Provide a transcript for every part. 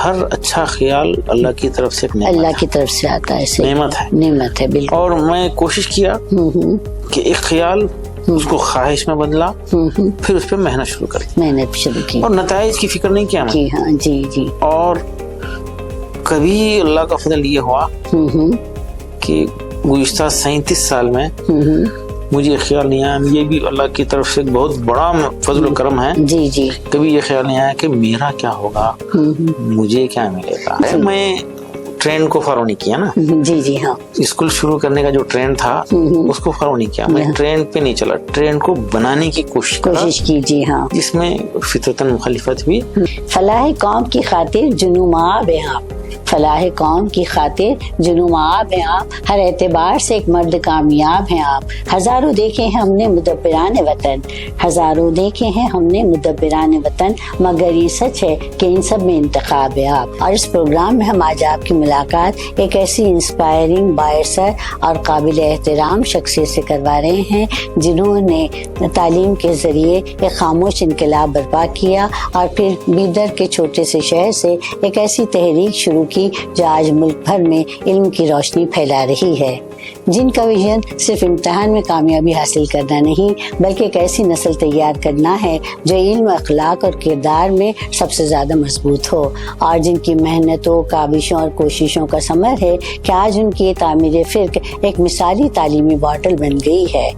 ہر اچھا خیال اللہ کی طرف سے اللہ کی طرف سے آتا ہے، نعمت ہے بالکل. اور میں کوشش کیا کہ ایک خیال اس کو خواہش میں بدلا، پھر اس پہ محنت شروع کی اور نتائج کی فکر نہیں کیا میں. ہاں جی. اور کبھی اللہ کا فضل یہ ہوا کہ گزشتہ 37 سال میں مجھے یہ خیال نہیں آیا، یہ بھی اللہ کی طرف سے بہت بڑا فضل و کرم ہے. جی. کبھی یہ خیال نہیں آیا کہ میرا کیا ہوگا، مجھے کیا ملے گا. میں ٹرینڈ کو فالو نہیں کیا نا. جی ہاں. اسکول شروع کرنے کا جو ٹرینڈ تھا اس کو فالو نہیں کیا. میں ٹرینڈ پہ نہیں چلا، ٹرینڈ کو بنانے کی کوشش کی. جی ہاں. جس میں فطرتاً مخالفت بھی. فلاح قوم کی خاطر جنوں آب ہیں آپ، فلاح قوم کی خاطر جنوں آب ہیں آپ، ہر اعتبار سے ایک مرد کامیاب ہیں آپ. ہزاروں دیکھے ہیں ہم نے مدبران وطن، ہزاروں دیکھے ہیں ہم نے مدبران وطن، مگر یہ سچ ہے کہ ان سب میں انتخاب ہے آپ. اور اس پروگرام میں ہم آج آپ کی ملاقات ایک ایسی انسپائرنگ، باعثر اور قابل احترام شخصیت سے کروا رہے ہیں جنہوں نے تعلیم کے ذریعے ایک خاموش انقلاب برپا کیا اور پھر بیدر کے چھوٹے سے شہر سے ایک ایسی تحریک شروع کی جو آج ملک بھر میں علم کی روشنی پھیلا رہی ہے، جن کا ویژن صرف امتحان میں کامیابی حاصل کرنا نہیں بلکہ ایک ایسی نسل تیار کرنا ہے جو علم، اخلاق اور کردار میں سب سے زیادہ مضبوط ہو، اور جن کی محنتوں، کاوشوں اور کوششوں کا ثمر ہے کہ آج ان کی تعمیر فکر ایک مثالی تعلیمی ماڈل بن گئی ہے،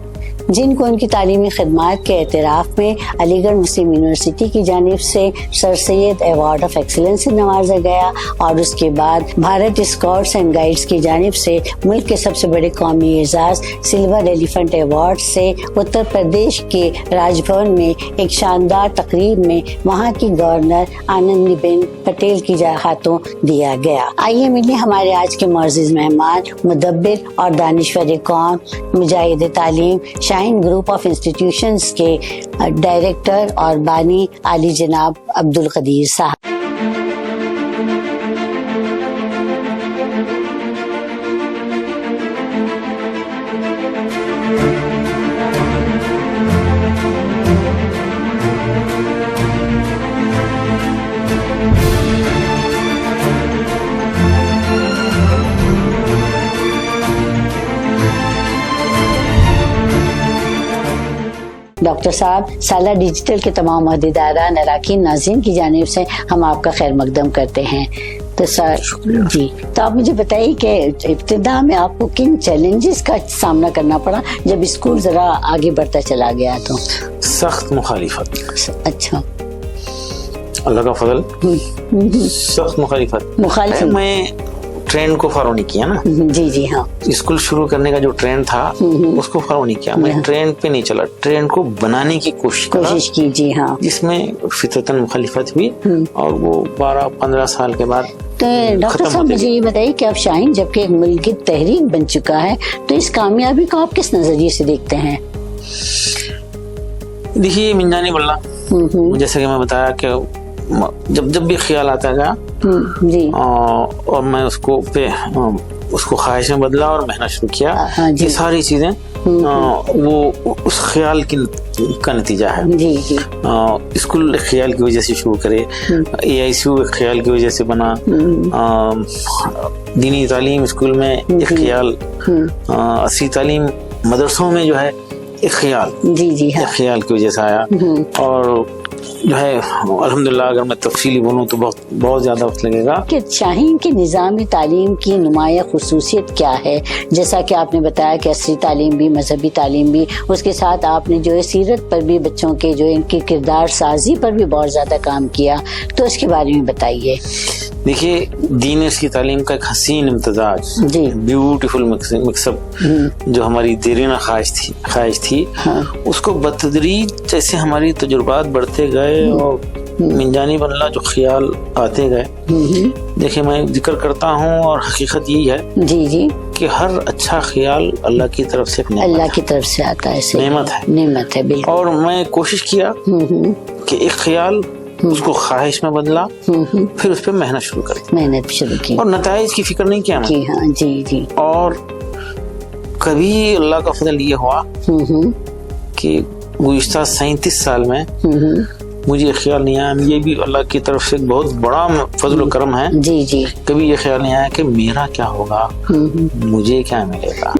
جن کو ان کی تعلیمی خدمات کے اعتراف میں علی گڑھ مسلم یونیورسٹی کی جانب سے سر سید ایوارڈ آف ایکسیلنس سے نوازا گیا، اور اس کے بعد بھارت اسکاؤٹس اینڈ گائیڈز کی جانب سے ملک کے سب سے بڑے قومی اعزاز سلور ایلیفنٹ ایوارڈ سے اتر پردیش کے راج بھون میں ایک شاندار تقریب میں وہاں کی گورنر آنندی بین پٹیل کی ہاتھوں دیا گیا. آئیے ملیے ہمارے آج کے معزز مہمان، مدبر اور دانشور قوم، مجاہد تعلیم، شاہین گروپ آف انسٹیٹیوشنز کے ڈائریکٹر اور بانی عالی جناب عبدالقدیر صاحب. ڈاکٹر صاحب، سالہ ڈیجیٹل کے تمام عہدیداران، اراکین، ناظرین کی جانب سے ہم آپ کا خیر مقدم کرتے ہیں. تو سر جی، تو آپ مجھے بتائیے کہ ابتدا میں آپ کو کن چیلنجز کا سامنا کرنا پڑا جب اسکول ذرا آگے بڑھتا چلا گیا؟ تو سخت مخالفت. اچھا. اللہ کا فضل. سخت مخالفت. میں ٹرینڈ کو فالو نہیں کیا نا. جی ہاں. اسکول شروع کرنے کا جو ٹرینڈ تھا اس کو فالو نہیں کیا. میں ٹرینڈ پہ نہیں چلا، ٹرینڈ کو بنانے کی کوشش کی. جی ہاں. جس میں فطرتاً مخالفت بھی، اور وہ 12-15 سال کے بعد. تو ڈاکٹر صاحب مجھے یہ بتائیے کہ اب شاہین جبکہ ایک ملکی تحریک بن چکا ہے تو اس کامیابی کو آپ کس نظریے سے دیکھتے ہیں؟ دیکھیے من جانب اللہ، جیسے کہ میں بتایا کہ جب بھی خیال آتا گیا جی، اور میں اس کو خواہش میں بدلا اور محنت شروع کیا. یہ ساری چیزیں وہ اس خیال کا نتیجہ ہے. جی. اسکول خیال کی وجہ سے شروع کرے، AICU خیال کی وجہ سے بنا، دینی تعلیم اسکول میں ایک خیال، عصری تعلیم مدرسوں میں جو ہے ایک خیال، ایک خیال کی وجہ سے آیا. اور جو ہے الحمدللہ اگر میں تفصیلی بولوں تو بہت زیادہ وقت لگے گا. کہ شاہین کی نظام تعلیم کی نمایاں خصوصیت کیا ہے؟ جیسا کہ آپ نے بتایا کہ عصری تعلیم بھی، مذہبی تعلیم بھی، اس کے ساتھ آپ نے جو ہے سیرت پر بھی، بچوں کے جو ان کی کردار سازی پر بھی بہت زیادہ کام کیا، تو اس کے بارے میں بتائیے. دیکھیے دین کی تعلیم کا ایک حسین امتزاج، بیوٹیفل مکس اپ جو ہماری دیرینہ خواہش تھی، اس کو بتدریج جیسے ہماری تجربات بڑھتے گئے اور من جانب اللہ جو خیال آتے گئے. دیکھیں میں ذکر کرتا ہوں اور حقیقت یہی ہے کہ ہر اچھا خیال اللہ کی طرف سے آتا ہے، نعمت ہے بالکل. اور میں کوشش کیا کہ ایک خیال اس کو خواہش میں بدلا، پھر اس پہ محنت شروع کی اور نتائج کی فکر نہیں کیا میں. جی. اور کبھی اللہ کا فضل یہ ہوا کہ گزشتہ 37 سال میں مجھے خیال نہیں آیا، یہ بھی اللہ کی طرف سے بہت بڑا فضل و کرم ہے، جی جی، کبھی یہ خیال نہیں آیا کہ میرا کیا ہوگا، مجھے کیا ملے گا.